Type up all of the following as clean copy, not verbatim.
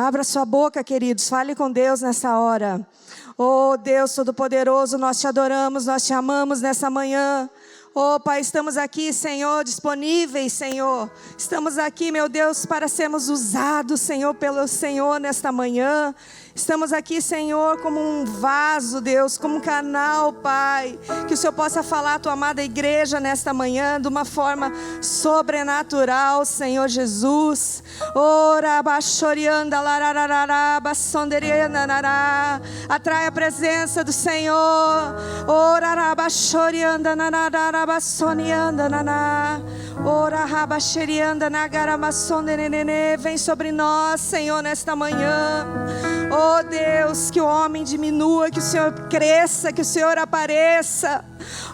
Abra sua boca, queridos, fale com Deus nessa hora. Oh Deus Todo-Poderoso, nós te adoramos, nós te amamos nessa manhã. Oh Pai, estamos aqui, Senhor, disponíveis, Senhor. Estamos aqui, meu Deus, para sermos usados, Senhor, pelo Senhor nesta manhã. Estamos aqui, Senhor, como um vaso, Deus, como um canal, Pai. Que o Senhor possa falar à tua amada igreja nesta manhã de uma forma sobrenatural, Senhor Jesus. Ora, bachorianda, larararara, bassonderiana, nará. Atrai a presença do Senhor. Ora, bachorianda, nararara, bassonianda, naná. Ora, rabacherianda, nagaramassonderene. Vem sobre nós, Senhor, nesta manhã. Oh Deus, que o homem diminua, que o Senhor cresça, que o Senhor apareça.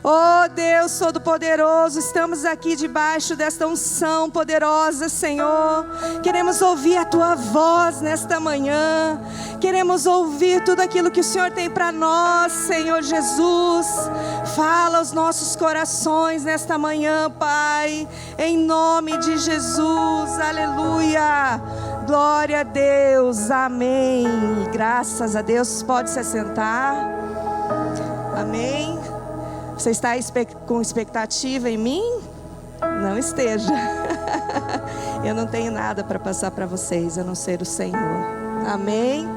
Oh Deus Todo-Poderoso, estamos aqui debaixo desta unção poderosa, Senhor. Queremos ouvir a Tua voz nesta manhã. Queremos ouvir tudo aquilo que o Senhor tem para nós, Senhor Jesus. Fala aos nossos corações nesta manhã, Pai. Em nome de Jesus, aleluia. Glória a Deus, amém. Graças a Deus, pode se assentar. Amém. Você está com expectativa em mim? Não esteja. Eu não tenho nada para passar para vocês, a não ser o Senhor. Amém.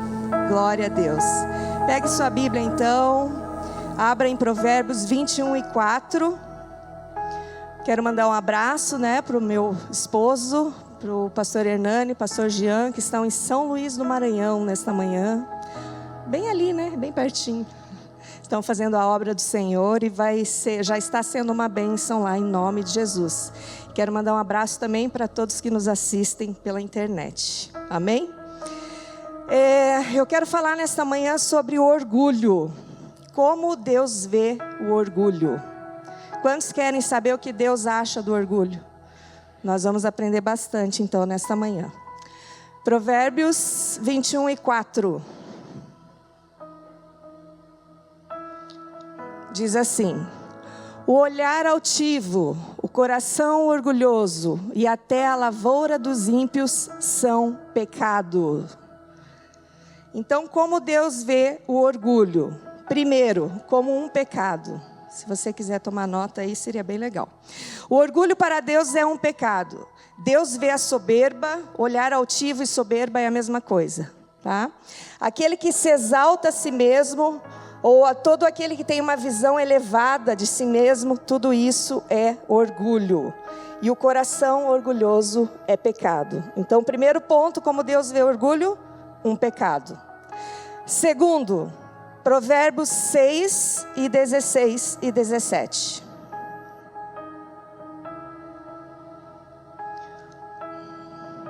Glória a Deus. Pegue sua Bíblia então. Abra em Provérbios 21:4. Quero mandar um abraço, para o meu esposo, para o pastor Hernani, pastor Jean, que estão em São Luís do Maranhão nesta manhã. Bem ali, bem pertinho. Estão fazendo a obra do Senhor e já está sendo uma bênção lá em nome de Jesus. Quero mandar um abraço também para todos que nos assistem pela internet. Amém? Eu quero falar nesta manhã sobre o orgulho. Como Deus vê o orgulho. Quantos querem saber o que Deus acha do orgulho? Nós vamos aprender bastante então nesta manhã. Provérbios 21:4. Diz assim: o olhar altivo, o coração orgulhoso e até a lavoura dos ímpios são pecado. Então, como Deus vê o orgulho? Primeiro, como um pecado. Se você quiser tomar nota aí, seria bem legal. O orgulho para Deus é um pecado. Deus vê a soberba, olhar altivo e soberba é a mesma coisa, tá? Aquele que se exalta a si mesmo, ou a todo aquele que tem uma visão elevada de si mesmo, tudo isso é orgulho. E o coração orgulhoso é pecado. Então, primeiro ponto, como Deus vê orgulho? Um pecado. Segundo, Provérbios 6:16 e 17.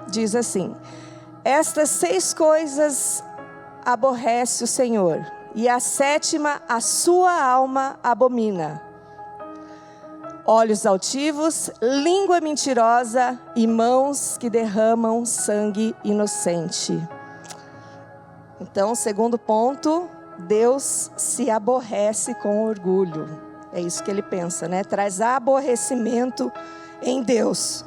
Diz assim: estas 6 coisas aborrece o Senhor, e a 7ª a sua alma abomina: olhos altivos, língua mentirosa e mãos que derramam sangue inocente. Então, segundo ponto, Deus se aborrece com orgulho. É isso que ele pensa, Traz aborrecimento em Deus.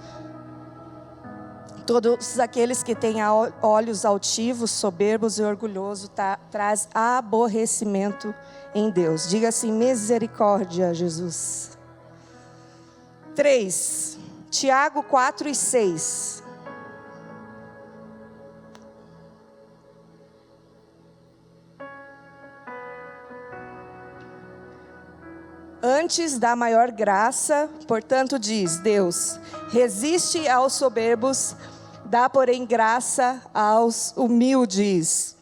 Todos aqueles que têm olhos altivos, soberbos e orgulhosos, traz aborrecimento em Deus. Diga assim: misericórdia, Jesus. 3, Tiago 4:6. Antes da maior graça, portanto diz Deus, resiste aos soberbos, dá porém graça aos humildes.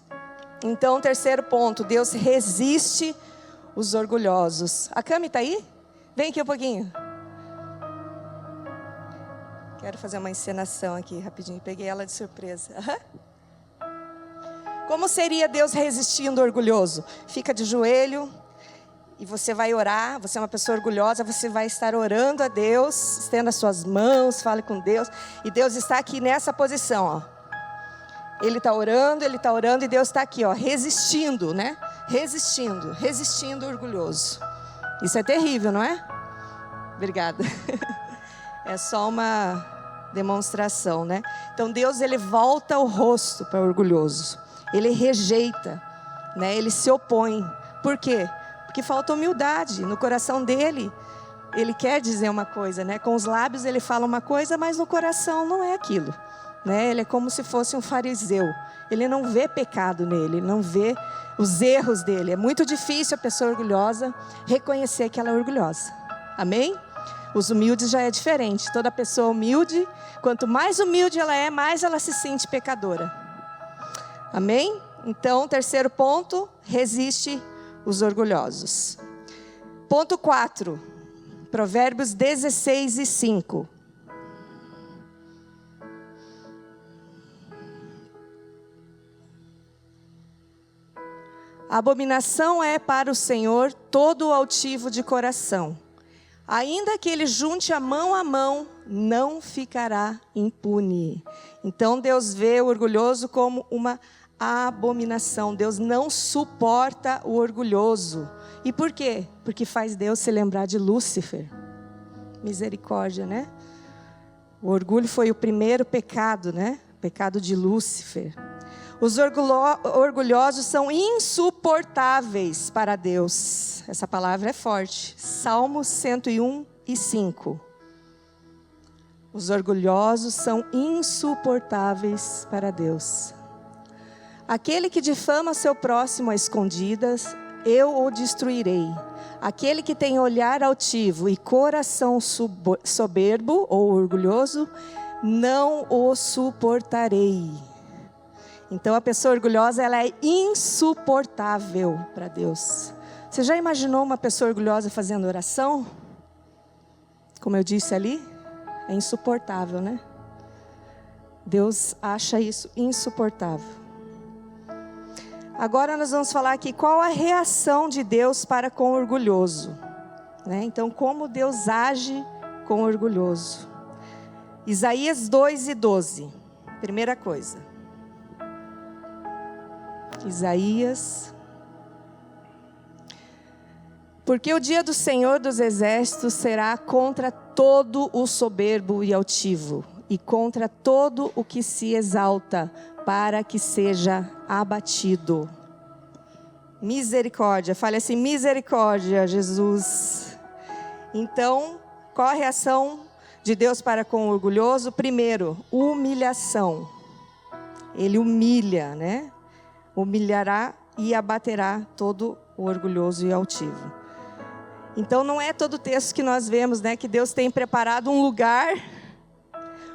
Então, terceiro ponto, Deus resiste os orgulhosos. A Cami está aí? Vem aqui um pouquinho. Quero fazer uma encenação aqui rapidinho, peguei ela de surpresa. Como seria Deus resistindo o orgulhoso? Fica de joelho. E você vai orar, você é uma pessoa orgulhosa, você vai estar orando a Deus, estenda as suas mãos, fale com Deus. E Deus está aqui nessa posição, Ele está orando e Deus está aqui, resistindo, Resistindo o orgulhoso. Isso é terrível, não é? Obrigada. É só uma demonstração, né? Então Deus, ele volta o rosto para o orgulhoso. Ele rejeita, né? Ele se opõe. Por quê? Porque falta humildade no coração dele. Ele quer dizer uma coisa, né? Com os lábios ele fala uma coisa, mas no coração não é aquilo, né? Ele é como se fosse um fariseu. Ele não vê pecado nele, ele não vê os erros dele. É muito difícil a pessoa orgulhosa reconhecer que ela é orgulhosa. Amém? Os humildes já é diferente. Toda pessoa humilde, quanto mais humilde ela é, mais ela se sente pecadora. Amém? Então, terceiro ponto, resiste os orgulhosos. Ponto 4, Provérbios 16:5. Abominação é para o Senhor todo o altivo de coração. Ainda que ele junte a mão, não ficará impune. Então Deus vê o orgulhoso como uma abominação. Deus não suporta o orgulhoso. E por quê? Porque faz Deus se lembrar de Lúcifer. Misericórdia, né? O orgulho foi o primeiro pecado, né? O pecado de Lúcifer. Os orgulhosos são insuportáveis para Deus. Essa palavra é forte. Salmo 101:5. Os orgulhosos são insuportáveis para Deus. Aquele que difama seu próximo a escondidas, eu o destruirei. Aquele que tem olhar altivo e coração soberbo ou orgulhoso, não o suportarei. Então a pessoa orgulhosa, ela é insuportável para Deus. Você já imaginou uma pessoa orgulhosa fazendo oração? Como eu disse ali, é insuportável, né? Deus acha isso insuportável. Agora nós vamos falar aqui qual a reação de Deus para com o orgulhoso, né? Então, como Deus age com o orgulhoso. Isaías 2:12, primeira coisa. Isaías. Porque o dia do Senhor dos Exércitos será contra todo o soberbo e altivo, e contra todo o que se exalta, para que seja abatido. Misericórdia, fale assim, misericórdia, Jesus. Então, qual a reação de Deus para com o orgulhoso? Primeiro, humilhação. Ele humilha, né? Humilhará e abaterá todo o orgulhoso e altivo. Então não é todo o texto que nós vemos, né, que Deus tem preparado um lugar,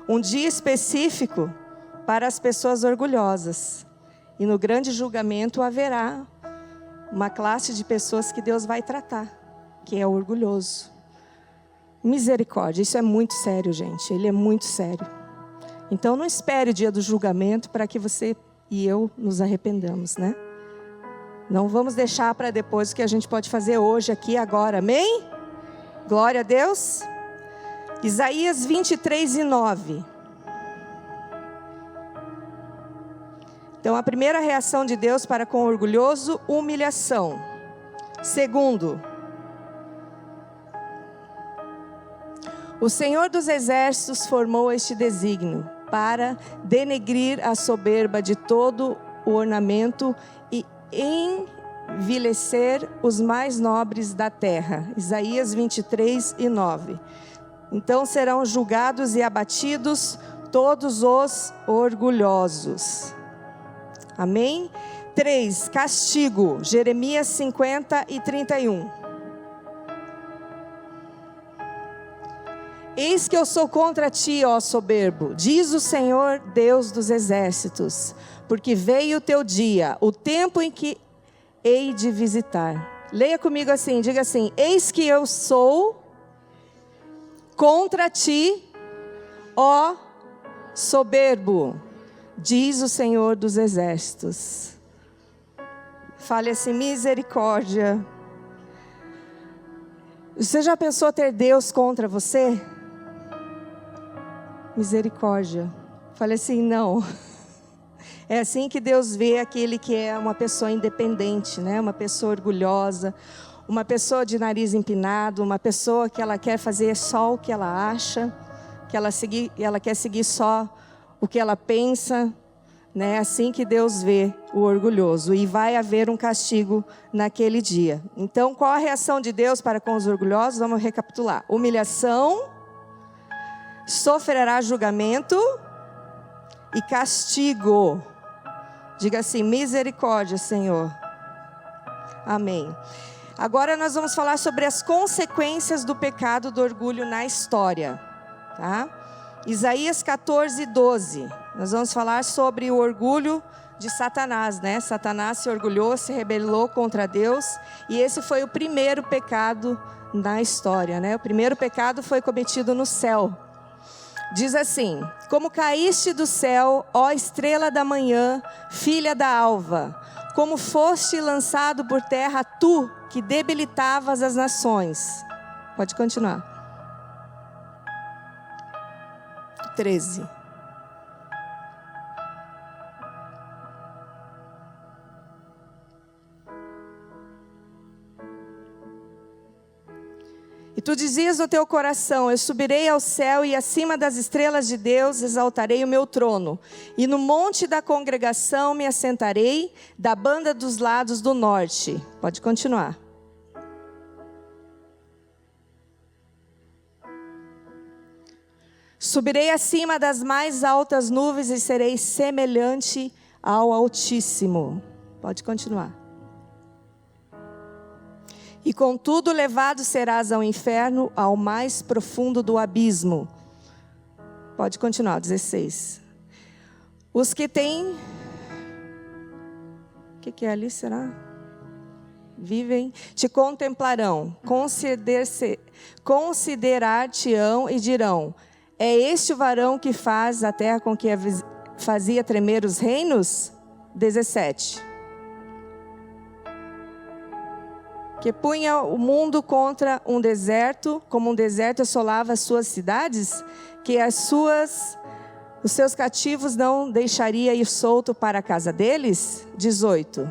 um dia específico para as pessoas orgulhosas. E no grande julgamento haverá uma classe de pessoas que Deus vai tratar, que é o orgulhoso. Misericórdia, isso é muito sério, gente, ele é muito sério. Então não espere o dia do julgamento para que você e eu nos arrependamos, né? Não vamos deixar para depois o que a gente pode fazer hoje, aqui, agora, amém? Glória a Deus. Isaías 23:9. Então a primeira reação de Deus para com o orgulhoso, humilhação. Segundo, o Senhor dos Exércitos formou este desígnio para denegrir a soberba de todo o ornamento e envilecer os mais nobres da terra. Isaías 23:9. Então serão julgados e abatidos todos os orgulhosos. Amém? 3. Castigo. Jeremias 50:31. Eis que eu sou contra ti, ó soberbo, diz o Senhor Deus dos exércitos, porque veio o teu dia, o tempo em que hei de visitar. Leia comigo assim, diga assim, eis que eu sou contra ti, ó soberbo, diz o Senhor dos exércitos. Fale assim, misericórdia. Você já pensou ter Deus contra você? Misericórdia. Fale assim, não. É assim que Deus vê aquele que é uma pessoa independente, né? Uma pessoa orgulhosa, uma pessoa de nariz empinado, uma pessoa que ela quer fazer só o que ela acha, que ela quer seguir só o que ela pensa, né? Assim que Deus vê o orgulhoso, e vai haver um castigo naquele dia. Então, qual a reação de Deus para com os orgulhosos? Vamos recapitular: humilhação, sofrerá julgamento e castigo. Diga assim: misericórdia, Senhor. Amém. Agora nós vamos falar sobre as consequências do pecado do orgulho na história, tá? Isaías 14:12. Nós vamos falar sobre o orgulho de Satanás, né? Satanás se orgulhou, se rebelou contra Deus, e esse foi o primeiro pecado na história, né? O primeiro pecado foi cometido no céu. Diz assim: como caíste do céu, ó estrela da manhã, filha da alva, como foste lançado por terra tu, que debilitavas as nações. Pode continuar. 13. E tu dizias no teu coração: eu subirei ao céu e acima das estrelas de Deus exaltarei o meu trono. E no monte da congregação me assentarei, da banda dos lados do norte. Pode continuar. Subirei acima das mais altas nuvens e serei semelhante ao Altíssimo. Pode continuar. E contudo levado serás ao inferno, ao mais profundo do abismo. Pode continuar, 16. Os que têm... O que é ali, será? Vivem, te contemplarão, considerar-te-ão e dirão: é este o varão que faz a terra com que fazia tremer os reinos? 17. Que punha o mundo contra um deserto, como um deserto assolava as suas cidades, que os seus cativos não deixaria ir solto para a casa deles? 18.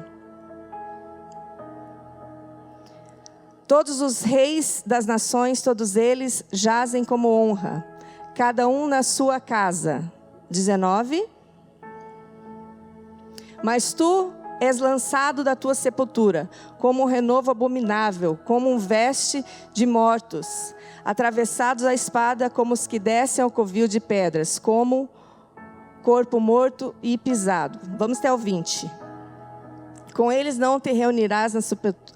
Todos os reis das nações, todos eles jazem como honra, cada um na sua casa. 19. Mas tu és lançado da tua sepultura, como um renovo abominável, como um veste de mortos, atravessados a espada como os que descem ao covil de pedras, como corpo morto e pisado. Vamos até o 20. Com eles não te reunirás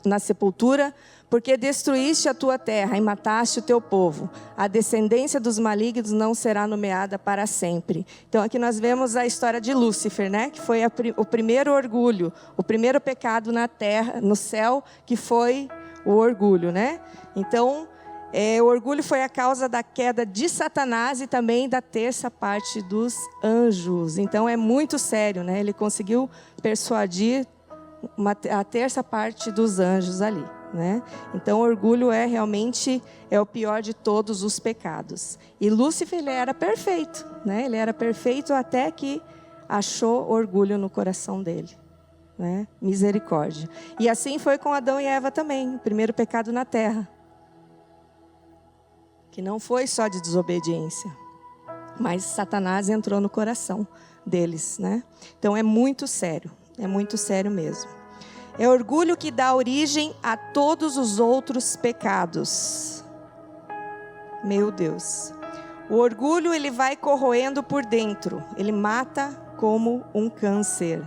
na sepultura, porque destruíste a tua terra e mataste o teu povo. A descendência dos malignos não será nomeada para sempre. Então aqui nós vemos a história de Lúcifer, né? Que foi o primeiro orgulho, o primeiro pecado na terra, no céu, que foi o orgulho, né? Então, o orgulho foi a causa da queda de Satanás e também da terça parte dos anjos. Então é muito sério, né? Ele conseguiu persuadir a terça parte dos anjos ali, né? Então, orgulho realmente o pior de todos os pecados. E Lúcifer, ele era perfeito, né? Ele era perfeito até que achou orgulho no coração dele, né? Misericórdia. E assim foi com Adão e Eva também, o primeiro pecado na terra, que não foi só de desobediência, mas Satanás entrou no coração deles, né? Então é muito sério mesmo. É orgulho que dá origem a todos os outros pecados. Meu Deus. O orgulho, ele vai corroendo por dentro. Ele mata como um câncer.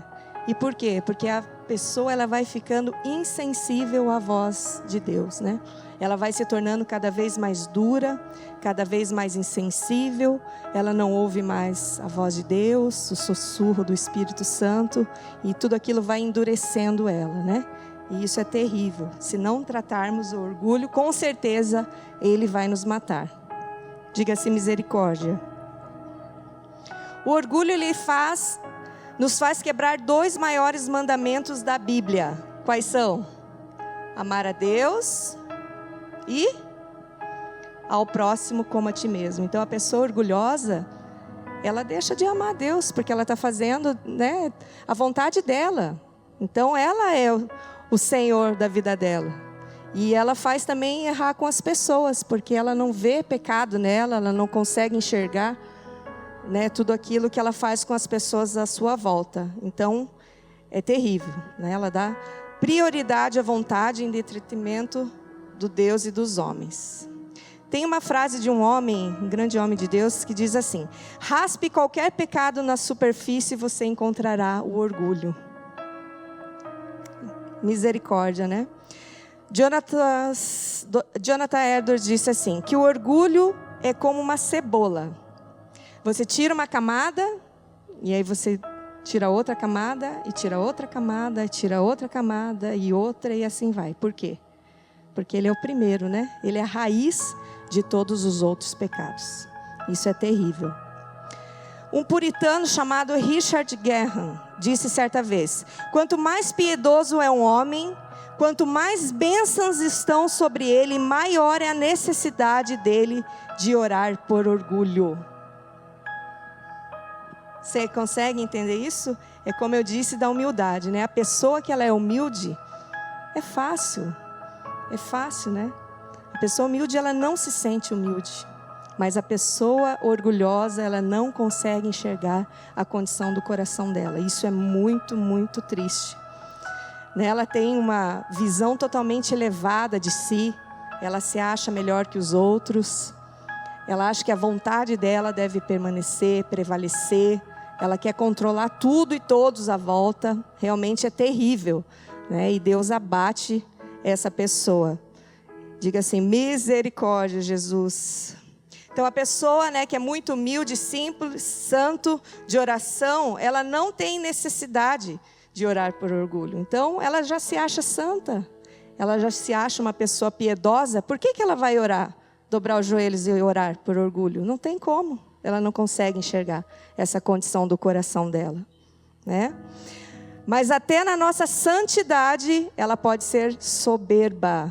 E por quê? Porque a pessoa, ela vai ficando insensível à voz de Deus, né? Ela vai se tornando cada vez mais dura, cada vez mais insensível. Ela não ouve mais a voz de Deus, o sussurro do Espírito Santo, e tudo aquilo vai endurecendo ela, né? E isso é terrível. Se não tratarmos o orgulho, com certeza ele vai nos matar. Diga-se misericórdia. O orgulho, ele nos faz quebrar 2 maiores mandamentos da Bíblia. Quais são? Amar a Deus e ao próximo como a ti mesmo. Então a pessoa orgulhosa, ela deixa de amar a Deus, porque ela está fazendo, né, a vontade dela. Então ela é o Senhor da vida dela. E ela faz também errar com as pessoas, porque ela não vê pecado nela, ela não consegue enxergar, né, tudo aquilo que ela faz com as pessoas à sua volta. Então, é terrível, né? Ela dá prioridade à vontade em detrimento do Deus e dos homens. Tem uma frase de um homem, um grande homem de Deus, que diz assim: raspe qualquer pecado na superfície e você encontrará o orgulho. Misericórdia, né? Jonathan Edwards disse assim, que o orgulho é como uma cebola. Você tira uma camada, e aí você tira outra camada, e tira outra camada, e tira outra camada, e outra, e assim vai. Por quê? Porque ele é o primeiro, né? Ele é a raiz de todos os outros pecados. Isso é terrível. Um puritano chamado Richard Graham disse certa vez: quanto mais piedoso é um homem, quanto mais bênçãos estão sobre ele, maior é a necessidade dele de orar por orgulho. Você consegue entender isso? É como eu disse da humildade, né? A pessoa que ela é humilde, é fácil, né? A pessoa humilde, ela não se sente humilde. Mas a pessoa orgulhosa, ela não consegue enxergar a condição do coração dela. Isso é muito, muito triste. Ela tem uma visão totalmente elevada de si. Ela se acha melhor que os outros. Ela acha que a vontade dela deve permanecer, prevalecer. Ela quer controlar tudo e todos à volta. Realmente é terrível, né? E Deus abate essa pessoa. Diga assim: misericórdia, Jesus. Então a pessoa, né, que é muito humilde, simples, santo, de oração, ela não tem necessidade de orar por orgulho. Então ela já se acha santa, ela já se acha uma pessoa piedosa. Por que ela vai orar, dobrar os joelhos e orar por orgulho? Não tem como, ela não consegue enxergar essa condição do coração dela, né? Mas até na nossa santidade, ela pode ser soberba.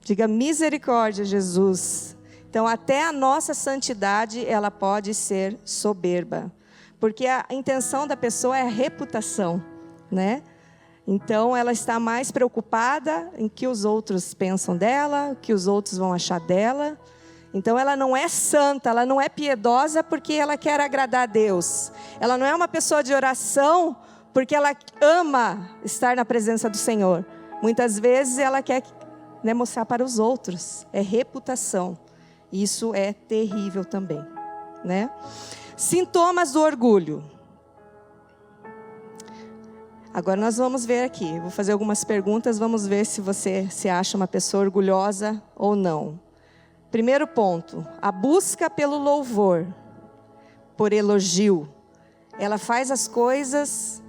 Diga misericórdia, Jesus. Então, até a nossa santidade, ela pode ser soberba. Porque a intenção da pessoa é a reputação, né? Então, ela está mais preocupada em que os outros pensam dela, o que os outros vão achar dela. Então, ela não é santa, ela não é piedosa porque ela quer agradar a Deus. Ela não é uma pessoa de oração porque ela ama estar na presença do Senhor. Muitas vezes, ela quer, né, mostrar para os outros. É reputação. Isso é terrível também, né? Sintomas do orgulho. Agora nós vamos ver aqui. Vou fazer algumas perguntas. Vamos ver se você se acha uma pessoa orgulhosa ou não. Primeiro ponto. A busca pelo louvor, por elogio. Ela faz as coisas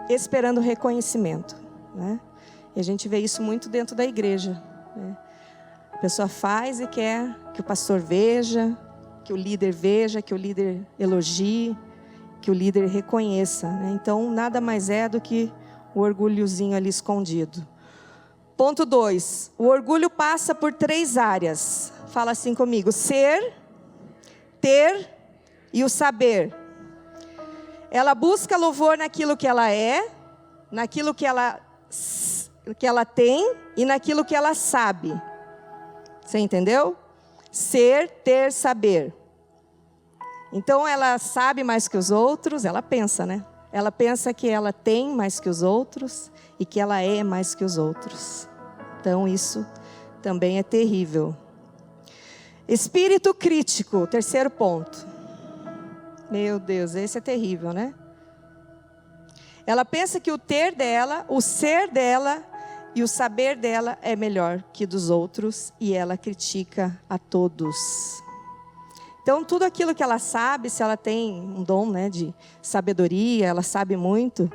esperando reconhecimento, né? E a gente vê isso muito dentro da igreja, né? A pessoa faz e quer que o pastor veja, que o líder veja, que o líder elogie, que o líder reconheça, né? Então, nada mais é do que o orgulhozinho ali escondido. Ponto 2. O orgulho passa por 3 áreas. Fala assim comigo: ser, ter e o saber. Ela busca louvor naquilo que ela é, naquilo que ela tem e naquilo que ela sabe. Você entendeu? Ser, ter, saber. Então ela sabe mais que os outros, ela pensa, né? Ela pensa que ela tem mais que os outros e que ela é mais que os outros. Então isso também é terrível. Espírito crítico, terceiro ponto. Meu Deus, esse é terrível, né? Ela pensa que o ter dela, o ser dela e o saber dela é melhor que dos outros e ela critica a todos. Então, tudo aquilo que ela sabe, se ela tem um dom, né, de sabedoria, ela sabe muito,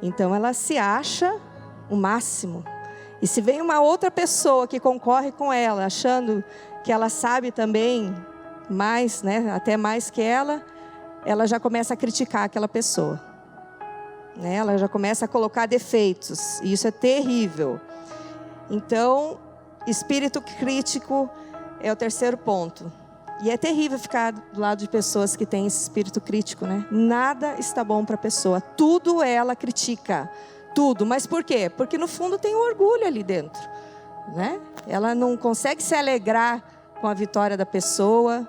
então ela se acha o máximo. E se vem uma outra pessoa que concorre com ela, achando que ela sabe também mais, né, até mais que ela já começa a criticar aquela pessoa. Ela já começa a colocar defeitos, e isso é terrível. Então, espírito crítico é o terceiro ponto. E é terrível ficar do lado de pessoas que têm esse espírito crítico, né? Nada está bom para a pessoa, tudo ela critica, tudo. Mas por quê? Porque no fundo tem um orgulho ali dentro, né? Ela não consegue se alegrar com a vitória da pessoa,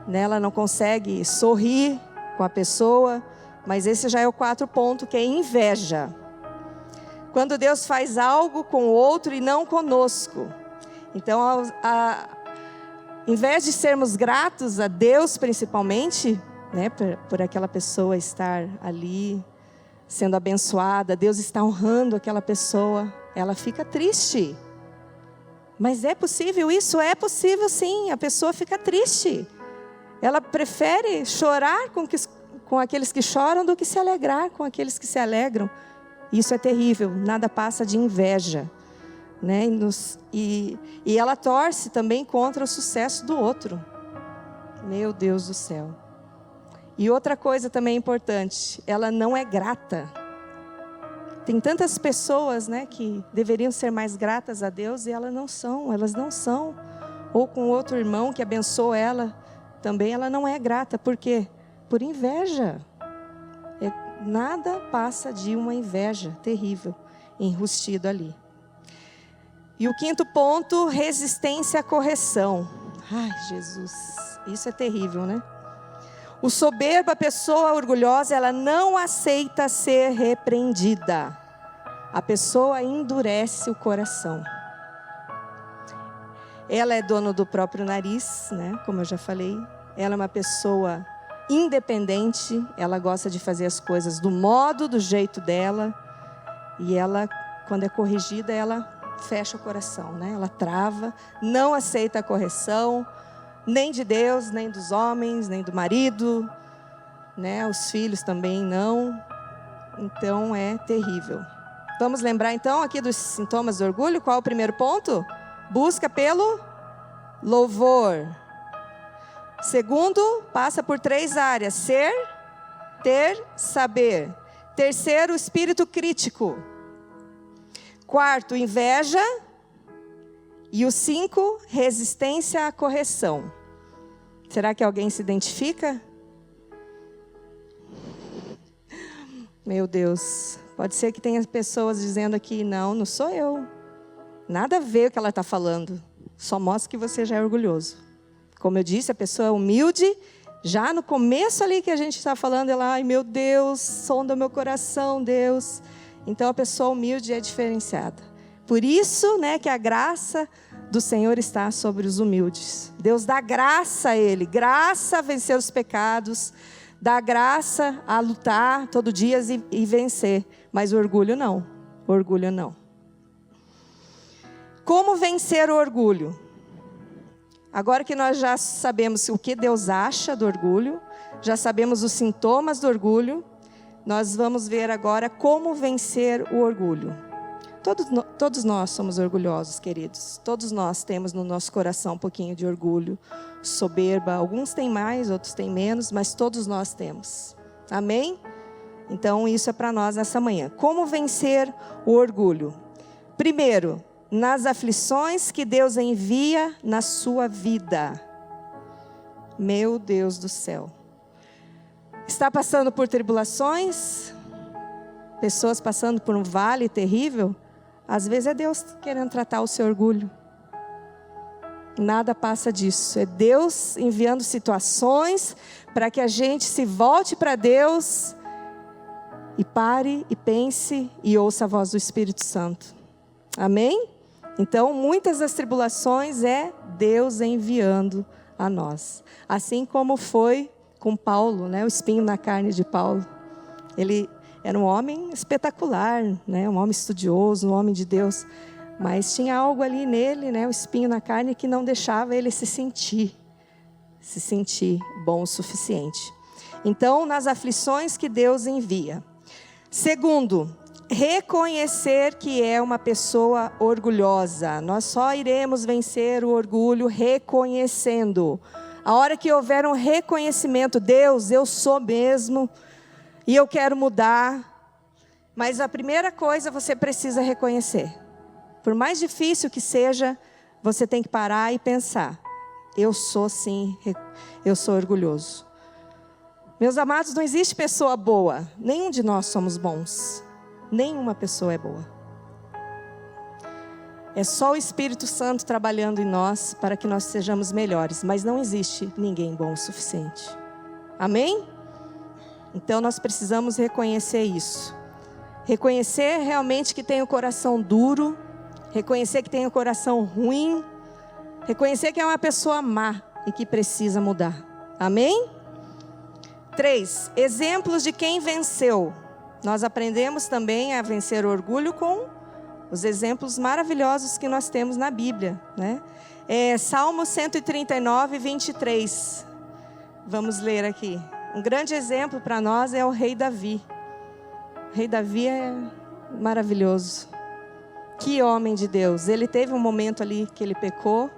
né? Ela não consegue sorrir com a pessoa, mas esse já é o 4 ponto, que é inveja. Quando Deus faz algo com o outro e não conosco. Então, em vez de sermos gratos a Deus, principalmente, né, por aquela pessoa estar ali, sendo abençoada, Deus está honrando aquela pessoa, ela fica triste. Mas é possível isso? É possível sim, a pessoa fica triste. Ela prefere chorar com aqueles que choram do que se alegrar com aqueles que se alegram. Isso é terrível, nada passa de inveja, né? E ela torce também contra o sucesso do outro. Meu Deus do céu. E outra coisa também importante, ela não é grata. Tem tantas pessoas, né, que deveriam ser mais gratas a Deus e elas não são. Ou com outro irmão que abençoou ela, também ela não é grata. Por quê? Por inveja. Nada passa de uma inveja terrível, enrustido ali. E o 5º ponto, resistência à correção. Ai, Jesus, isso é terrível, né? O soberbo, a pessoa orgulhosa, ela não aceita ser repreendida. A pessoa endurece o coração. Ela é dona do próprio nariz, né? Como eu já falei. Ela é uma pessoa independente. Ela gosta de fazer as coisas do jeito dela. E ela, quando é corrigida, ela fecha o coração, né? Ela trava, não aceita a correção. Nem de Deus, nem dos homens, nem do marido, né? Os filhos também não. Então é terrível. Vamos lembrar então aqui dos sintomas do orgulho. Qual é o primeiro ponto? Busca pelo louvor. Segundo, passa por 3 áreas: ser, ter, saber. Terceiro, espírito crítico. Quarto, inveja. E o 5, resistência à correção. Será que alguém se identifica? Meu Deus, pode ser que tenha pessoas dizendo aqui, não sou eu. Nada a ver o que ela está falando. Só mostra que você já é orgulhoso. Como eu disse, a pessoa é humilde. Já no começo ali que a gente está falando, ela, ai meu Deus, sonda meu coração, Deus. Então a pessoa humilde é diferenciada. Por isso, né, que a graça do Senhor está sobre os humildes. Deus dá graça a ele, graça a vencer os pecados, dá graça a lutar todo dia e vencer. Mas o orgulho não, orgulho não. Como vencer o orgulho? Agora que nós já sabemos o que Deus acha do orgulho, já sabemos os sintomas do orgulho, nós vamos ver agora como vencer o orgulho. Todos nós somos orgulhosos, queridos. Todos nós temos no nosso coração um pouquinho de orgulho, soberba. Alguns têm mais, outros têm menos, mas todos nós temos. Amém? Então, isso é para nós nessa manhã. Como vencer o orgulho? Primeiro, nas aflições que Deus envia na sua vida. Meu Deus do céu. Está passando por tribulações? Pessoas passando por um vale terrível? Às vezes é Deus querendo tratar o seu orgulho. Nada passa disso. É Deus enviando situações para que a gente se volte para Deus e pare e pense e ouça a voz do Espírito Santo. Amém? Então, muitas das tribulações é Deus enviando a nós. Assim como foi com Paulo, né? O espinho na carne de Paulo. Ele era um homem espetacular, né? Um homem estudioso, um homem de Deus. Mas tinha algo ali nele, né? O espinho na carne que não deixava ele se sentir bom o suficiente. Então, nas aflições que Deus envia. Segundo, reconhecer que é uma pessoa orgulhosa. Nós só iremos vencer o orgulho reconhecendo. A hora que houver um reconhecimento, Deus, eu sou mesmo, e eu quero mudar. Mas a primeira coisa você precisa reconhecer. Por mais difícil que seja, você tem que parar e pensar. Eu sou sim, eu sou orgulhoso. Meus amados, não existe pessoa boa. Nenhum de nós somos bons. Nenhuma pessoa é boa. É só o Espírito Santo trabalhando em nós para que nós sejamos melhores. Mas não existe ninguém bom o suficiente. Amém? Então nós precisamos reconhecer isso. Reconhecer realmente que tem o coração duro. Reconhecer que tem o coração ruim. Reconhecer que é uma pessoa má e que precisa mudar. Amém? 3. Exemplos de quem venceu. Nós aprendemos também a vencer o orgulho com os exemplos maravilhosos que nós temos na Bíblia, né? Salmo 139, 23. Vamos ler aqui. Um grande exemplo para nós é o rei Davi. O rei Davi é maravilhoso. Que homem de Deus. Ele teve um momento ali que ele pecou,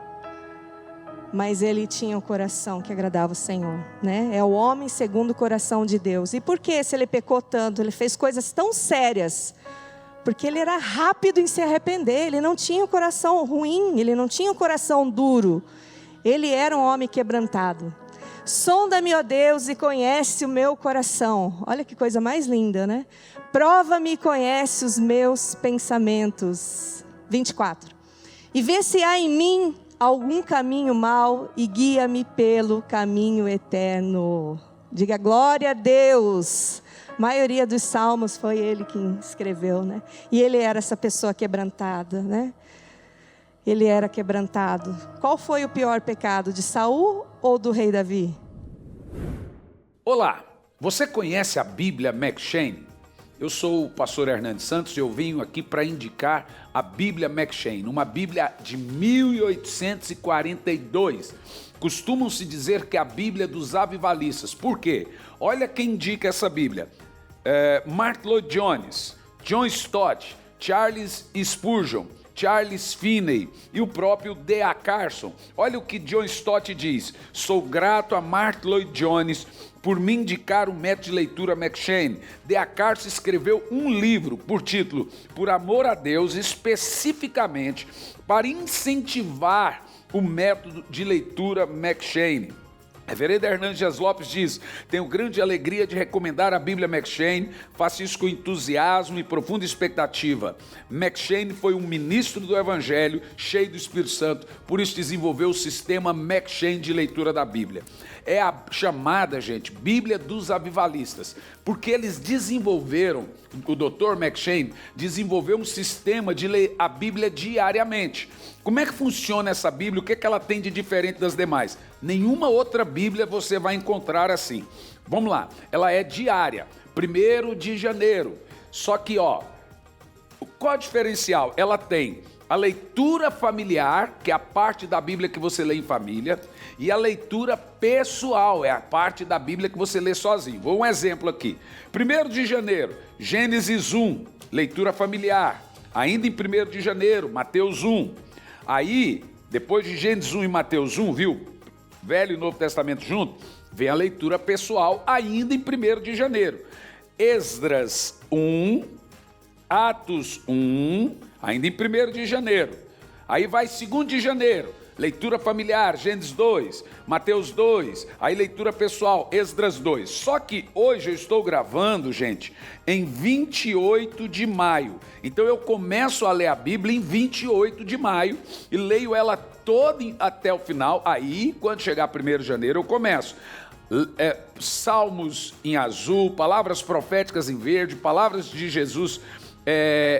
mas ele tinha um coração que agradava o Senhor, né? É o homem segundo o coração de Deus. E por que, se ele pecou tanto? Ele fez coisas tão sérias. Porque ele era rápido em se arrepender. Ele não tinha um coração ruim. Ele não tinha um coração duro. Ele era um homem quebrantado. Sonda-me, ó Deus, e conhece o meu coração. Olha que coisa mais linda, né? Prova-me e conhece os meus pensamentos. 24. E vê se há em mim algum caminho mau e guia-me pelo caminho eterno. Diga glória a Deus. A maioria dos salmos foi ele quem escreveu, né? E ele era essa pessoa quebrantada, né? Ele era quebrantado. Qual foi o pior pecado, de Saul ou do rei Davi? Olá, você conhece a Bíblia M'Cheyne? Eu sou o pastor Hernandes Santos e eu venho aqui para indicar a Bíblia M'Cheyne, uma Bíblia de 1842. Costumam-se dizer que é a Bíblia dos avivalistas. Por quê? Olha quem indica essa Bíblia. Martyn Lloyd-Jones, John Stott, Charles Spurgeon, Charles Finney e o próprio D.A. Carson. Olha o que John Stott diz: sou grato a Martyn Lloyd-Jones por me indicar o método de leitura M'Cheyne. D.A. Carson escreveu um livro por título Por Amor a Deus, especificamente para incentivar o método de leitura M'Cheyne. Reverendo Hernandes Dias Lopes diz: tenho grande alegria de recomendar a Bíblia M'Cheyne, faço isso com entusiasmo e profunda expectativa. M'Cheyne foi um ministro do Evangelho, cheio do Espírito Santo, por isso desenvolveu o sistema M'Cheyne de leitura da Bíblia. É a chamada, gente, Bíblia dos avivalistas, porque eles desenvolveram, o Dr. M'Cheyne desenvolveu um sistema de ler a Bíblia diariamente. Como é que funciona essa Bíblia? O que ela tem de diferente das demais? Nenhuma outra Bíblia você vai encontrar assim. Vamos lá, ela é diária, 1º de janeiro. Só que, qual é o diferencial? Ela tem a leitura familiar, que é a parte da Bíblia que você lê em família, e a leitura pessoal, é a parte da Bíblia que você lê sozinho. Vou um exemplo aqui. 1º de janeiro, Gênesis 1, leitura familiar. Ainda em 1º de janeiro, Mateus 1. Aí, depois de Gênesis 1 e Mateus 1, viu? Velho e Novo Testamento junto, vem a leitura pessoal, ainda em 1º de janeiro. Esdras 1, Atos 1, ainda em 1º de janeiro. Aí vai 2º de janeiro, leitura familiar, Gênesis 2, Mateus 2, aí leitura pessoal, Esdras 2. Só que hoje eu estou gravando, gente, em 28 de maio. Então eu começo a ler a Bíblia em 28 de maio e leio ela toda até o final. Aí, quando chegar 1º de janeiro, eu começo. Salmos em azul, palavras proféticas em verde, palavras de Jesus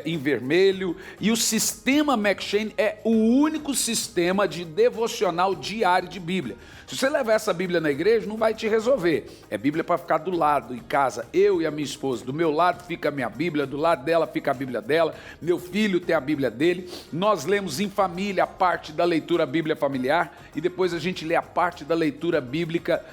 em vermelho. E o sistema M'Cheyne é o único sistema de devocional diário de Bíblia. Se você levar essa Bíblia na igreja, não vai te resolver. É Bíblia para ficar do lado, em casa, eu e a minha esposa. Do meu lado fica a minha Bíblia, do lado dela fica a Bíblia dela, meu filho tem a Bíblia dele. Nós lemos em família a parte da leitura Bíblia familiar e depois a gente lê a parte da leitura bíblica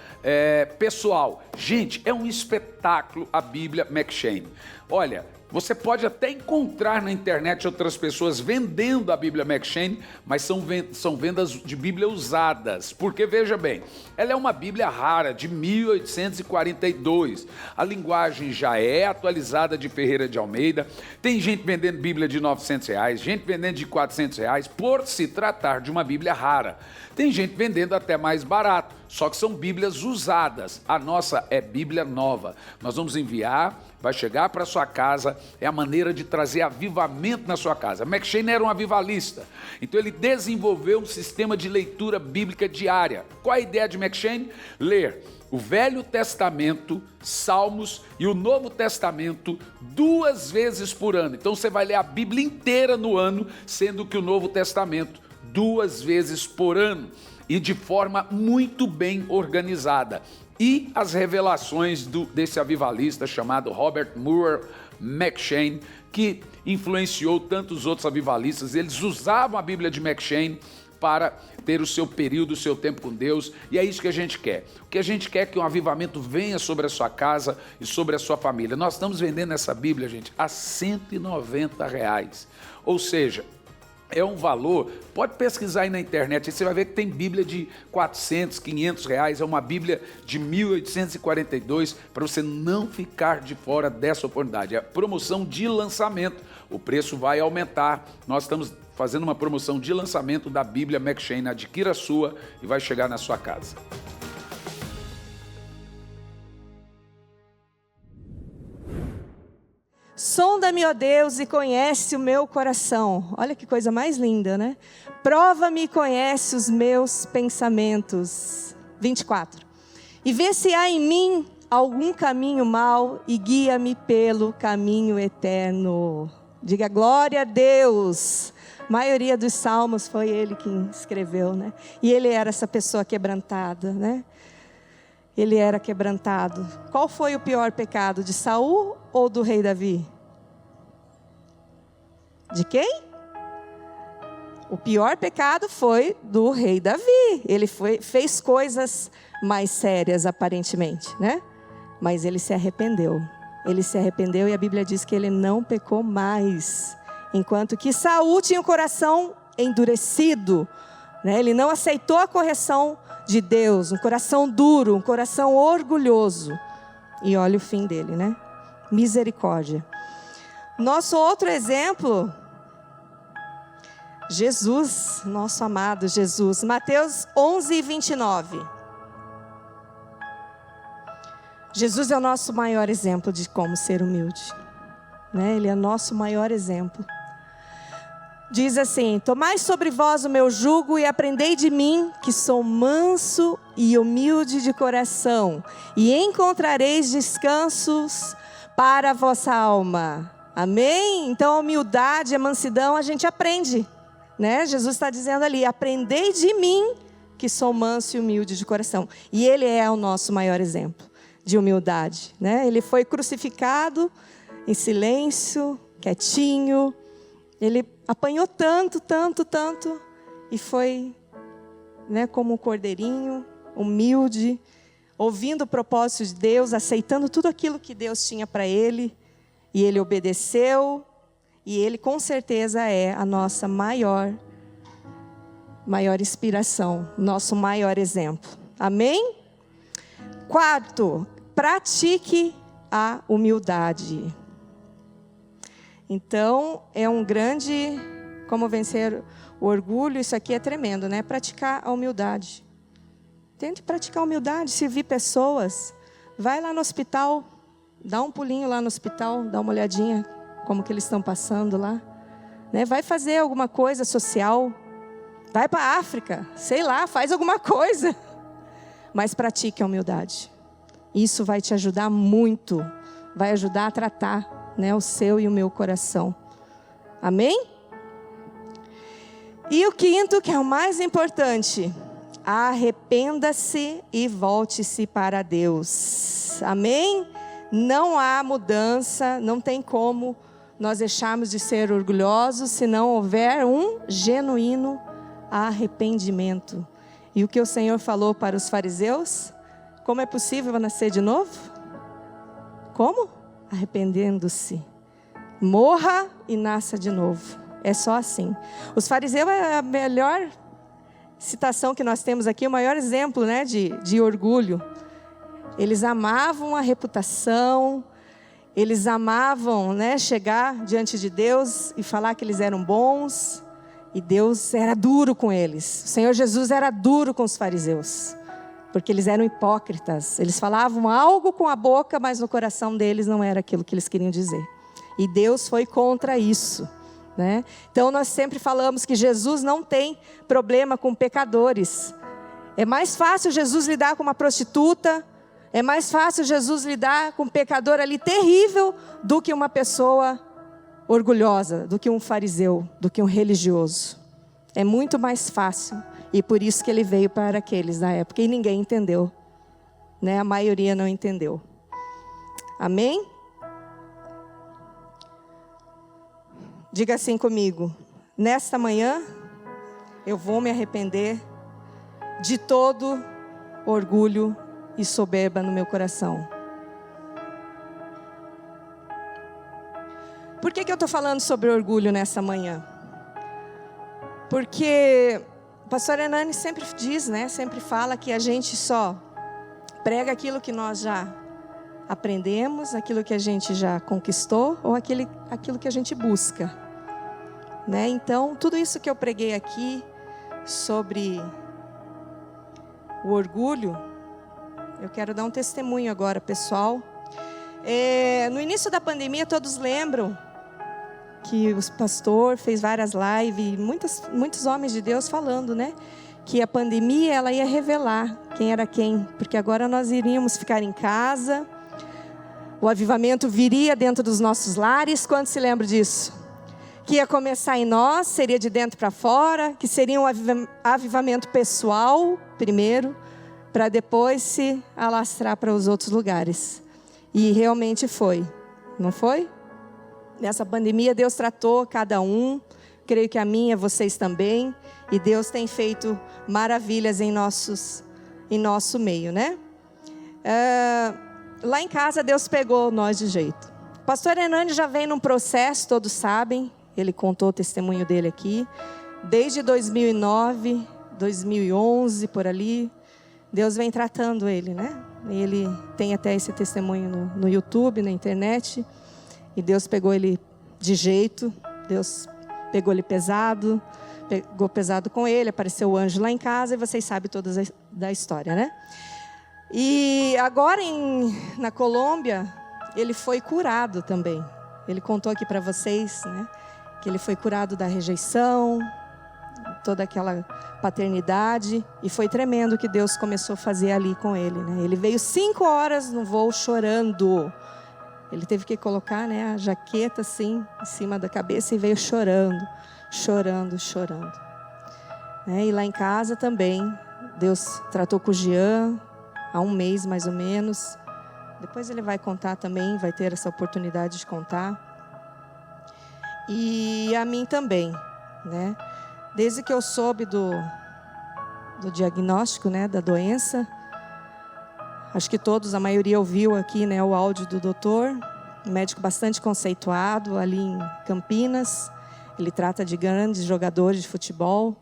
pessoal. Gente, é um espetáculo a Bíblia M'Cheyne. Olha, você pode até encontrar na internet outras pessoas vendendo a Bíblia M'Cheyne, mas são vendas de Bíblia usadas. Porque, veja bem, ela é uma Bíblia rara, de 1842. A linguagem já é atualizada de Ferreira de Almeida. Tem gente vendendo Bíblia de R$900, gente vendendo de R$400, por se tratar de uma Bíblia rara. Tem gente vendendo até mais barato. só que são Bíblias usadas. A nossa é Bíblia nova. Nós vamos enviar, vai chegar para sua casa, é a maneira de trazer avivamento na sua casa. McCheyne era um avivalista, então ele desenvolveu um sistema de leitura bíblica diária. Qual a ideia de McCheyne? Ler o Velho Testamento, Salmos e o Novo Testamento 2 vezes por ano. Então você vai ler a Bíblia inteira no ano, sendo que o Novo Testamento 2 vezes por ano, e de forma muito bem organizada. E as revelações desse avivalista chamado Robert Murray McCheyne, que influenciou tantos outros avivalistas. Eles usavam a Bíblia de McCheyne para ter o seu período, o seu tempo com Deus, e é isso que a gente quer. O que a gente quer é que um avivamento venha sobre a sua casa e sobre a sua família. Nós estamos vendendo essa Bíblia, gente, a R$190. Ou seja, é um valor, pode pesquisar aí na internet, você vai ver que tem Bíblia de R$400, R$500, é uma Bíblia de 1842, para você não ficar de fora dessa oportunidade. É promoção de lançamento, o preço vai aumentar, nós estamos fazendo uma promoção de lançamento da Bíblia McCheyne, adquira a sua e vai chegar na sua casa. Sonda-me, ó Deus, e conhece o meu coração. Olha que coisa mais linda, né? Prova-me e conhece os meus pensamentos. 24. E vê se há em mim algum caminho mau e guia-me pelo caminho eterno. Diga glória a Deus. A maioria dos salmos foi ele quem escreveu, né? E ele era essa pessoa quebrantada, né? Ele era quebrantado. Qual foi o pior pecado, de Saul ou do rei Davi? De quem? O pior pecado foi do rei Davi. Ele fez coisas mais sérias, aparentemente, né? Mas ele se arrependeu. Ele se arrependeu e a Bíblia diz que ele não pecou mais. Enquanto que Saul tinha o coração endurecido, né? Ele não aceitou a correção de Deus, um coração duro, um coração orgulhoso. E olha o fim dele, né? Misericórdia. Nosso outro exemplo, Jesus, nosso amado Jesus. Mateus 11:29. Jesus é o nosso maior exemplo de como ser humilde, né? Ele é nosso maior exemplo. Diz assim: tomai sobre vós o meu jugo e aprendei de mim, que sou manso e humilde de coração, e encontrareis descansos para a vossa alma. Amém? Então a humildade, a mansidão a gente aprende, né? Jesus está dizendo ali: aprendei de mim, que sou manso e humilde de coração. E ele é o nosso maior exemplo de humildade, né? Ele foi crucificado em silêncio, quietinho. Ele apanhou tanto, e foi, né, como um cordeirinho, humilde, ouvindo o propósito de Deus, aceitando tudo aquilo que Deus tinha para ele, e ele obedeceu, e ele com certeza é a nossa maior inspiração, nosso maior exemplo. Amém? 4, pratique a humildade. Então, é um grande, como vencer o orgulho, isso aqui é tremendo, né? Praticar a humildade. Tente praticar a humildade, servir pessoas. Vai lá no hospital, dá um pulinho lá no hospital, dá uma olhadinha como que eles estão passando lá, né? Vai fazer alguma coisa social, vai para a África, sei lá, faz alguma coisa. Mas pratique a humildade. Isso vai te ajudar muito, vai ajudar a tratar, né, o seu e o meu coração. Amém? E o 5º, que é o mais importante: arrependa-se e volte-se para Deus. Amém? Não há mudança, não tem como nós deixarmos de ser orgulhosos se não houver um genuíno arrependimento. E o que o Senhor falou para os fariseus: como é possível nascer de novo? Como? Arrependendo-se. Morra e nasça de novo. É só assim. Os fariseus é a melhor citação que nós temos aqui, o maior exemplo, né, de orgulho. Eles amavam a reputação, eles amavam, né, chegar diante de Deus e falar que eles eram bons, e Deus era duro com eles. O Senhor Jesus era duro com os fariseus, porque eles eram hipócritas. Eles falavam algo com a boca, mas no coração deles não era aquilo que eles queriam dizer. E Deus foi contra isso, né? Então nós sempre falamos que Jesus não tem problema com pecadores. É mais fácil Jesus lidar com uma prostituta, é mais fácil Jesus lidar com um pecador ali terrível do que uma pessoa orgulhosa, do que um fariseu, do que um religioso. É muito mais fácil. E por isso que ele veio para aqueles na época. E ninguém entendeu, né? A maioria não entendeu. Amém? Diga assim comigo: nesta manhã eu vou me arrepender de todo orgulho e soberba no meu coração. Por que eu estou falando sobre orgulho nessa manhã? Porque o pastor Hernani sempre diz, né? Sempre fala que a gente só prega aquilo que nós já aprendemos, aquilo que a gente já conquistou ou aquilo que a gente busca, né? Então, tudo isso que eu preguei aqui sobre o orgulho, eu quero dar um testemunho agora, pessoal. No início da pandemia, todos lembram que o pastor fez várias lives, muitos homens de Deus falando, né? Que a pandemia ela ia revelar quem era quem, porque agora nós iríamos ficar em casa, o avivamento viria dentro dos nossos lares. Quantos se lembram disso? Que ia começar em nós, seria de dentro para fora, que seria um avivamento pessoal primeiro, para depois se alastrar para os outros lugares. E realmente foi, não foi? Nessa pandemia Deus tratou cada um, creio que a minha, vocês também, e Deus tem feito maravilhas em nosso meio, né? Lá em casa Deus pegou nós de jeito. O pastor Hernani já vem num processo, todos sabem, ele contou o testemunho dele aqui, desde 2009, 2011, por ali, Deus vem tratando ele, né? Ele tem até esse testemunho no YouTube, na internet. E Deus pegou ele de jeito, Deus pegou ele pesado, pegou pesado com ele, apareceu o anjo lá em casa e vocês sabem toda da história, né? E agora na Colômbia, ele foi curado também. Ele contou aqui para vocês, né? Que ele foi curado da rejeição, toda aquela paternidade, e foi tremendo o que Deus começou a fazer ali com ele, né? Ele veio 5 horas no voo chorando. Ele teve que colocar, né, a jaqueta assim em cima da cabeça e veio chorando. E lá em casa também, Deus tratou com o Jean há 1 mês mais ou menos. Depois ele vai contar também, vai ter essa oportunidade de contar. E a mim também, né? Desde que eu soube do diagnóstico, né, da doença, acho que a maioria ouviu aqui, né, o áudio do doutor, um médico bastante conceituado ali em Campinas. Ele trata de grandes jogadores de futebol.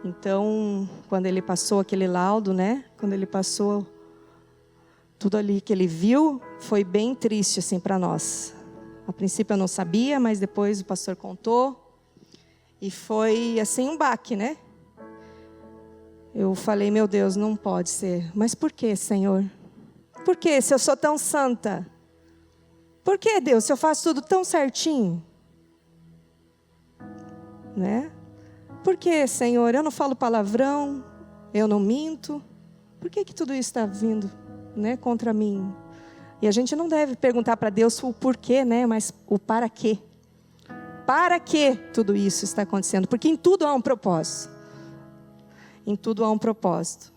Então, quando ele passou aquele laudo, né, quando ele passou tudo ali que ele viu, foi bem triste assim para nós. A princípio eu não sabia, mas depois o pastor contou. E foi assim um baque, né? Eu falei, meu Deus, não pode ser. Mas por que, Senhor? Por que, se eu sou tão santa? Por que, Deus, se eu faço tudo tão certinho? Né? Por que, Senhor, eu não falo palavrão, eu não minto? Por que tudo isso está vindo, né, contra mim? E a gente não deve perguntar para Deus o porquê, né, mas o para quê. Para que tudo isso está acontecendo? Porque em tudo há um propósito. Em tudo há um propósito.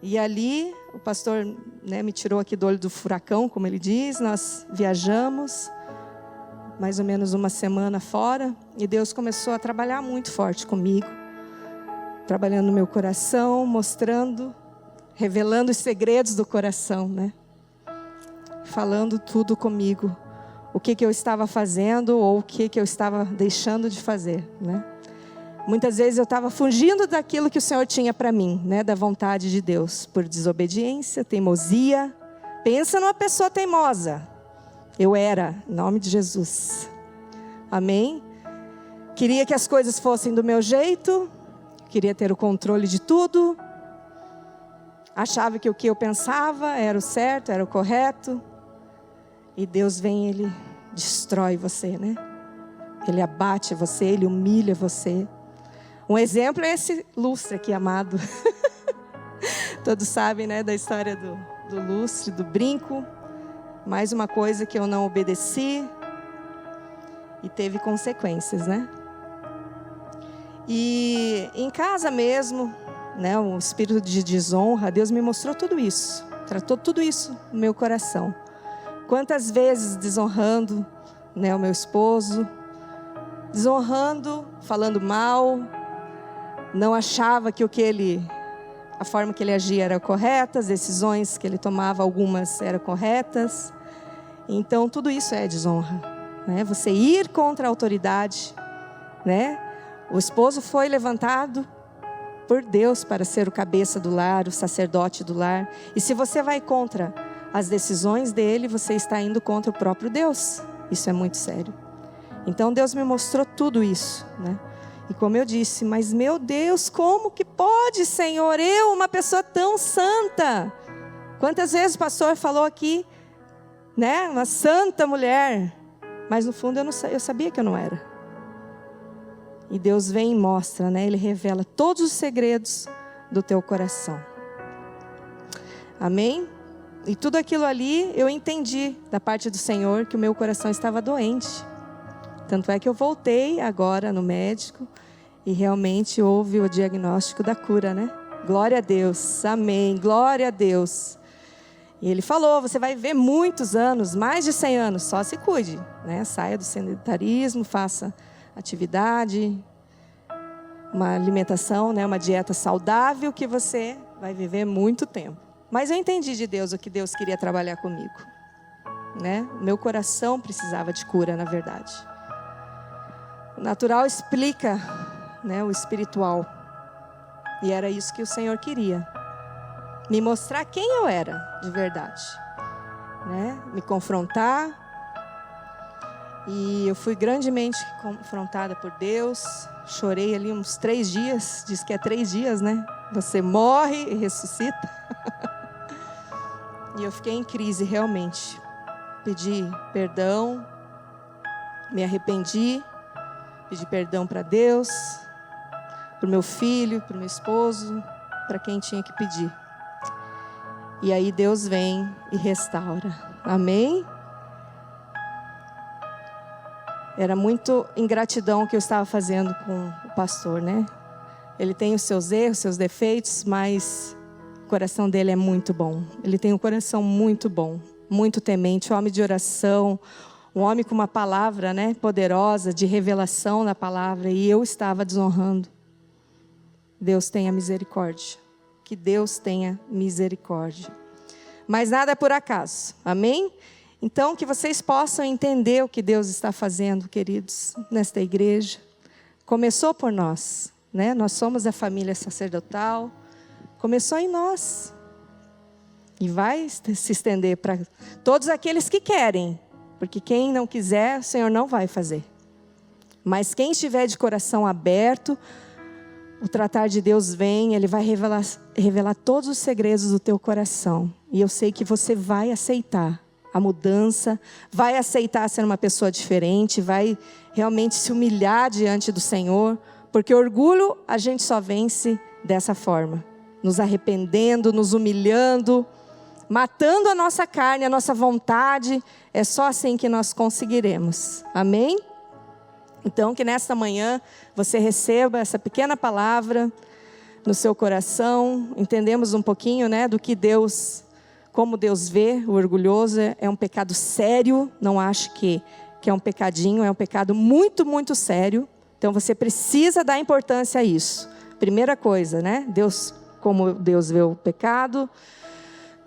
E ali, o pastor, né, me tirou aqui do olho do furacão, como ele diz. Nós viajamos, mais ou menos 1 semana fora. E Deus começou a trabalhar muito forte comigo. Trabalhando no meu coração, mostrando, revelando os segredos do coração, né? Falando tudo comigo. O que eu estava fazendo ou o que eu estava deixando de fazer, né? Muitas vezes eu estava fugindo daquilo que o Senhor tinha para mim, né? Da vontade de Deus, por desobediência, teimosia. Pensa numa pessoa teimosa. Eu era, em nome de Jesus. Amém? Queria que as coisas fossem do meu jeito, queria ter o controle de tudo. achava que o que eu pensava era o certo, era o correto. E Deus vem, Ele destrói você, né? Ele abate você, Ele humilha você. Um exemplo é esse lustre aqui, amado. Todos sabem, né, da história do lustre, do brinco. Mais uma coisa que eu não obedeci. E teve consequências, né? E em casa mesmo, né, um espírito de desonra, Deus me mostrou tudo isso. Tratou tudo isso no meu coração. Quantas vezes desonrando, né, o meu esposo, desonrando, falando mal, não achava que a forma que ele agia era correta, as decisões que ele tomava, algumas eram corretas. Então tudo isso é desonra, né? Você ir contra a autoridade, né? O esposo foi levantado por Deus para ser o cabeça do lar, o sacerdote do lar. E se você vai contra as decisões dele, você está indo contra o próprio Deus. Isso é muito sério. Então Deus me mostrou tudo isso, né? E como eu disse, mas meu Deus, como que pode, Senhor, eu, uma pessoa tão santa? Quantas vezes o pastor falou aqui, né? Uma santa mulher. Mas no fundo eu sabia que eu não era. E Deus vem e mostra, né? Ele revela todos os segredos do teu coração. Amém? E tudo aquilo ali eu entendi da parte do Senhor que o meu coração estava doente. Tanto é que eu voltei agora no médico e realmente houve o diagnóstico da cura, né? Glória a Deus, amém, glória a Deus. E ele falou, você vai viver muitos anos, mais de 100 anos, só se cuide, né? Saia do sedentarismo, faça atividade, uma alimentação, né? Uma dieta saudável, que você vai viver muito tempo. Mas eu entendi de Deus o que Deus queria trabalhar comigo, né? Meu coração precisava de cura, na verdade. O natural explica, né, o espiritual. E era isso que o Senhor queria. Me mostrar quem eu era de verdade, né? Me confrontar. E eu fui grandemente confrontada por Deus. Chorei ali uns 3 dias. Diz que é 3 dias, né? Você morre e ressuscita. E eu fiquei em crise realmente. Pedi perdão. Me arrependi. Pedi perdão para Deus, para o meu filho, para o meu esposo, para quem tinha que pedir. E aí Deus vem e restaura. Amém? Era muito ingratidão que eu estava fazendo com o pastor, né? Ele tem os seus erros, seus defeitos, mas o coração dele é muito bom. Ele tem um coração muito bom, muito temente, homem de oração, um homem com uma palavra, né, poderosa, de revelação na palavra, e eu estava desonrando. Deus tenha misericórdia. Que Deus tenha misericórdia. Mas nada é por acaso, amém? Então, que vocês possam entender o que Deus está fazendo, queridos, nesta igreja. Começou por nós, né? Nós somos a família sacerdotal. Começou em nós. E vai se estender para todos aqueles que querem. Porque quem não quiser, o Senhor não vai fazer. Mas quem estiver de coração aberto, o tratar de Deus vem, Ele vai revelar todos os segredos do teu coração. E eu sei que você vai aceitar a mudança, vai aceitar ser uma pessoa diferente, vai realmente se humilhar diante do Senhor. Porque orgulho a gente só vence dessa forma. Nos arrependendo, nos humilhando, matando a nossa carne, a nossa vontade. É só assim que nós conseguiremos. Amém? Então, que nesta manhã você receba essa pequena palavra no seu coração. Entendemos um pouquinho, né, do que Deus, como Deus vê o orgulhoso. É um pecado sério. Não acho que é um pecadinho, é um pecado muito, muito sério. Então, você precisa dar importância a isso. Primeira coisa, né? Deus, como Deus vê o pecado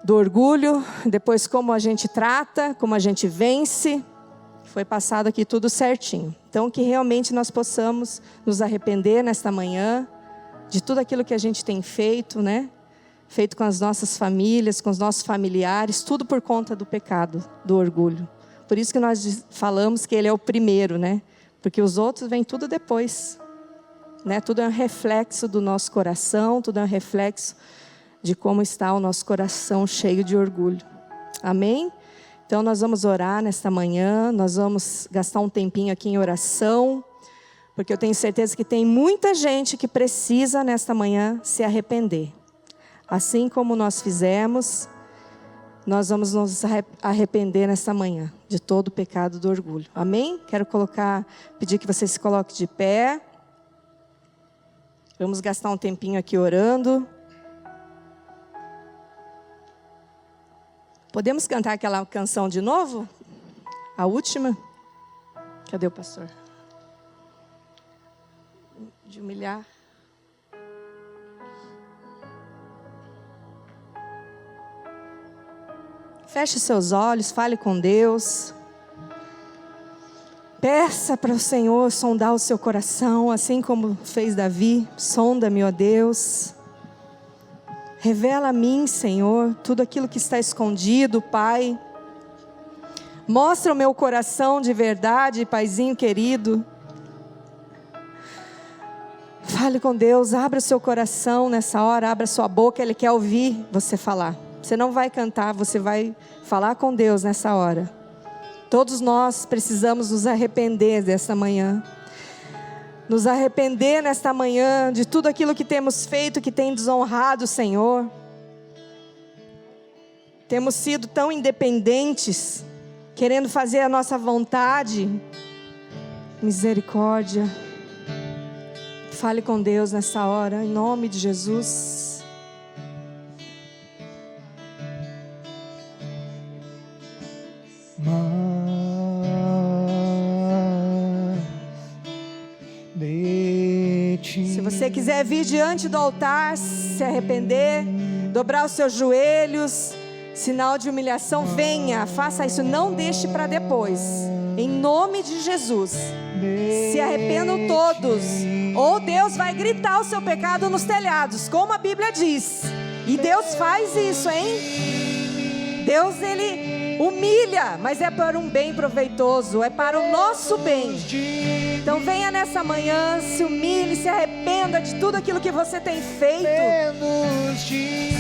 do orgulho, depois como a gente trata, como a gente vence. Foi passado aqui tudo certinho. Então que realmente nós possamos nos arrepender nesta manhã de tudo aquilo que a gente tem feito, né? Feito com as nossas famílias, com os nossos familiares, tudo por conta do pecado, do orgulho. Por isso que nós falamos que ele é o primeiro, né? Porque os outros vêm tudo depois, né? Tudo é um reflexo do nosso coração, tudo é um reflexo de como está o nosso coração cheio de orgulho. Amém? Então nós vamos orar nesta manhã, nós vamos gastar um tempinho aqui em oração, porque eu tenho certeza que tem muita gente que precisa nesta manhã se arrepender. Assim como nós fizemos, nós vamos nos arrepender nesta manhã de todo o pecado do orgulho. Amém? Quero pedir que você se coloque de pé. Vamos gastar um tempinho aqui orando. Podemos cantar aquela canção de novo? A última? Cadê o pastor? De humilhar. Feche seus olhos, fale com Deus. Peça para o Senhor sondar o seu coração, assim como fez Davi. Sonda-me, ó Deus. Revela a mim, Senhor, tudo aquilo que está escondido, Pai. Mostra o meu coração de verdade, Paizinho querido. Fale com Deus, abra o seu coração nessa hora, abra sua boca, Ele quer ouvir você falar. Você não vai cantar, você vai falar com Deus nessa hora. Todos nós precisamos nos arrepender desta manhã. Nos arrepender nesta manhã de tudo aquilo que temos feito que tem desonrado o Senhor. Temos sido tão independentes, querendo fazer a nossa vontade. Misericórdia. Fale com Deus nessa hora, em nome de Jesus. Se você quiser vir diante do altar, se arrepender, dobrar os seus joelhos, sinal de humilhação, venha, faça isso, não deixe para depois, em nome de Jesus. Se arrependam todos, ou Deus vai gritar o seu pecado nos telhados, como a Bíblia diz, e Deus faz isso, hein? Deus, Ele humilha, mas é para um bem proveitoso, é para o nosso bem. Então venha nessa manhã, se humilhe, se arrependa de tudo aquilo que você tem feito.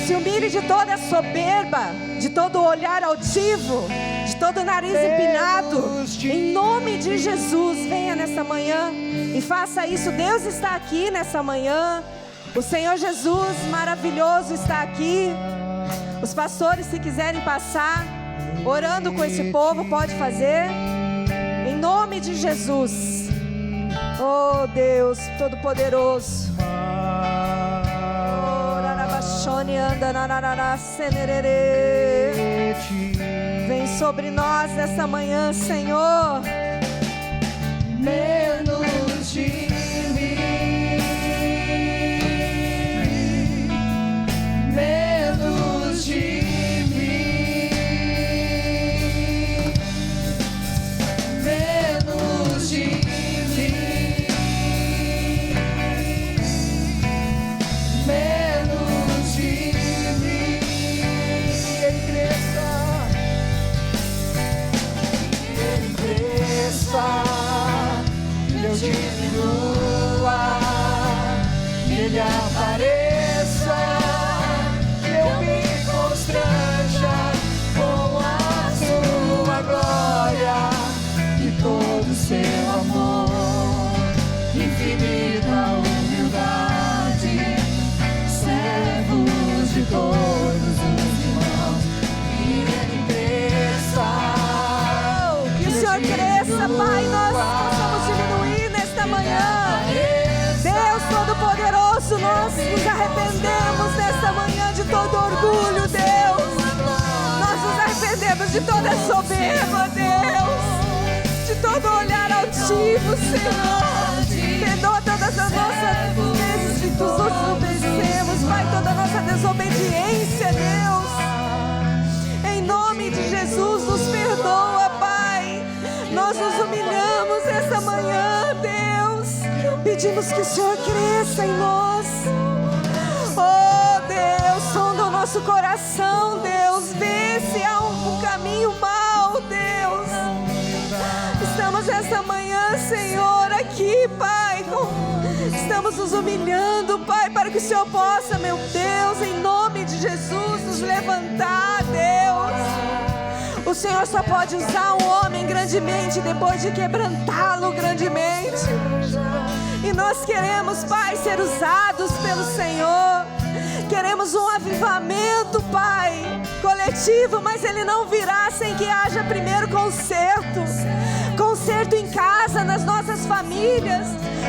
Se humilhe de toda a soberba, de todo o olhar altivo, de todo o nariz empinado. Em nome de Jesus, venha nessa manhã e faça isso. Deus está aqui nessa manhã. O Senhor Jesus maravilhoso está aqui. Os pastores, se quiserem passar orando com esse povo, pode fazer. Em nome de Jesus. Oh Deus Todo-Poderoso. Vem sobre nós nessa manhã, Senhor. Menos de mim, menos de mim, menos de mim, menos de mim. Ele cresça, Deus diminua, Ele apareça, eu me constranja com a sua glória e todo o seu amor, infinita humildade, servos de todos os irmãos, e Ele cresça. Que o Senhor cresça, Pai, nós possamos diminuir nesta manhã. Deus Todo-Poderoso, nós nos arrependemos nesta manhã de todo orgulho, Deus. Nós nos arrependemos de toda soberba, Deus, de todo olhar altivo, Senhor. Perdoa todas as nossas vezes que nos obedecemos, Pai, toda a nossa desobediência, Deus. Em nome de Jesus, nos perdoa, Pai. Nós nos humilhamos essa manhã, Deus. Pedimos que o Senhor cresça em nós. Oh, Deus, sonda o nosso coração, Deus. Vê se há um caminho mau, Deus. Estamos essa manhã, Senhor, aqui, Pai. Estamos nos humilhando, Pai, para que o Senhor possa, meu Deus, em nome de Jesus, nos levantar, Deus. O Senhor só pode usar um homem grandemente depois de quebrantá-lo grandemente. E nós queremos, Pai, ser usados pelo Senhor. Queremos um avivamento, Pai, coletivo, mas ele não virá sem que haja primeiro conserto. Conserto em casa, nas nossas famílias,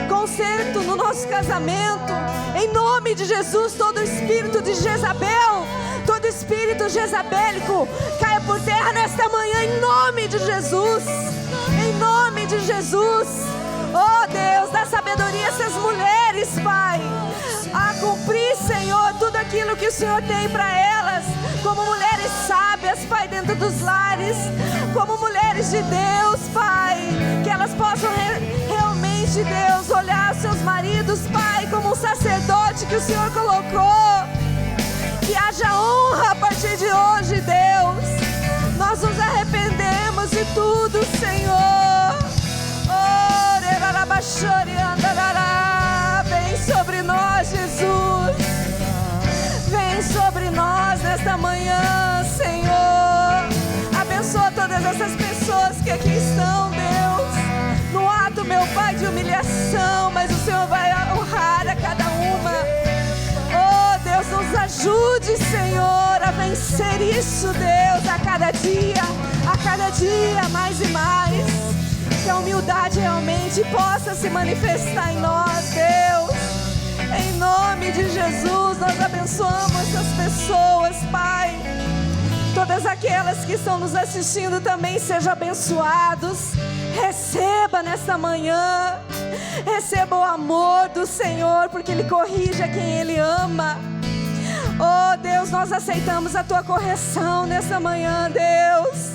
conserto no nosso casamento. Em nome de Jesus, todo espírito de Jezabel, todo espírito jezabélico, caia por terra nesta manhã, em nome de Jesus. Em nome de Jesus. Oh Deus, dá sabedoria a essas mulheres, Pai, a cumprir, Senhor, tudo aquilo que o Senhor tem para elas, como mulheres sábias, Pai, dentro dos lares, como mulheres de Deus, Pai, que elas possam realmente, Deus, olhar seus maridos, Pai, como um sacerdote que o Senhor colocou. Que haja honra a partir de hoje, Deus. Nós nos arrependemos de tudo, Senhor. Vem sobre nós, Jesus. Vem sobre nós nesta manhã, Senhor. Abençoa todas essas pessoas que aqui estão, Deus, no ato, meu Pai, de humilhação, mas o Senhor vai honrar a cada uma. Oh Deus, nos ajude, Senhor, a vencer isso, Deus, a cada dia, mais e mais. Que a humildade realmente possa se manifestar em nós, Deus. Em nome de Jesus, nós abençoamos essas pessoas, Pai. Todas aquelas que estão nos assistindo também sejam abençoados. Receba nesta manhã, receba o amor do Senhor, porque Ele corrige a quem Ele ama. Oh Deus, nós aceitamos a Tua correção nessa manhã, Deus.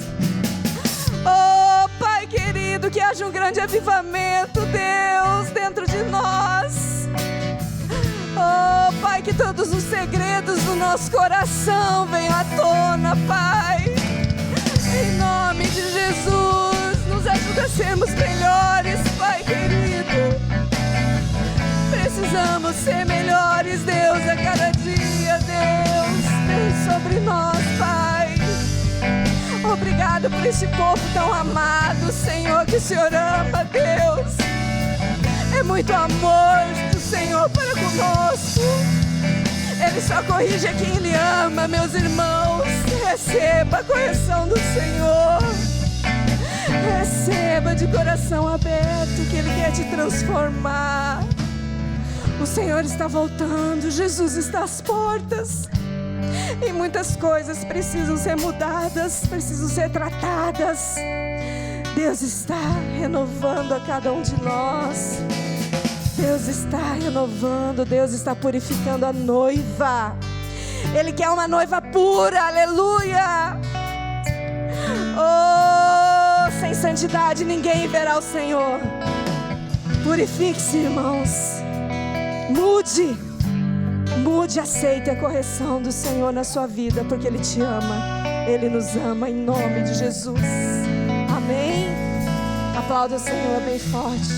Oh Pai querido, que haja um grande avivamento, Deus, dentro de nós. Oh Pai, que todos os segredos do nosso coração venham à tona, Pai. Em nome de Jesus, nos ajuda a sermos melhores, Pai querido. Precisamos ser melhores, Deus, a cada dia, Deus. Vem sobre nós, Pai. Obrigado por este povo tão amado, Senhor, que o Senhor ama, Deus. É muito amor do Senhor para conosco. Ele só corrige a quem Ele ama, meus irmãos. Receba a correção do Senhor. Receba de coração aberto, que Ele quer te transformar. O Senhor está voltando, Jesus está às portas. E muitas coisas precisam ser mudadas, precisam ser tratadas. Deus está renovando a cada um de nós. Deus está renovando, Deus está purificando a noiva. Ele quer uma noiva pura, aleluia. Oh, sem santidade ninguém verá o Senhor. Purifique-se, irmãos. Mude, aceite a correção do Senhor na sua vida, porque Ele te ama, Ele nos ama, em nome de Jesus. Amém? Aplauda o Senhor bem forte.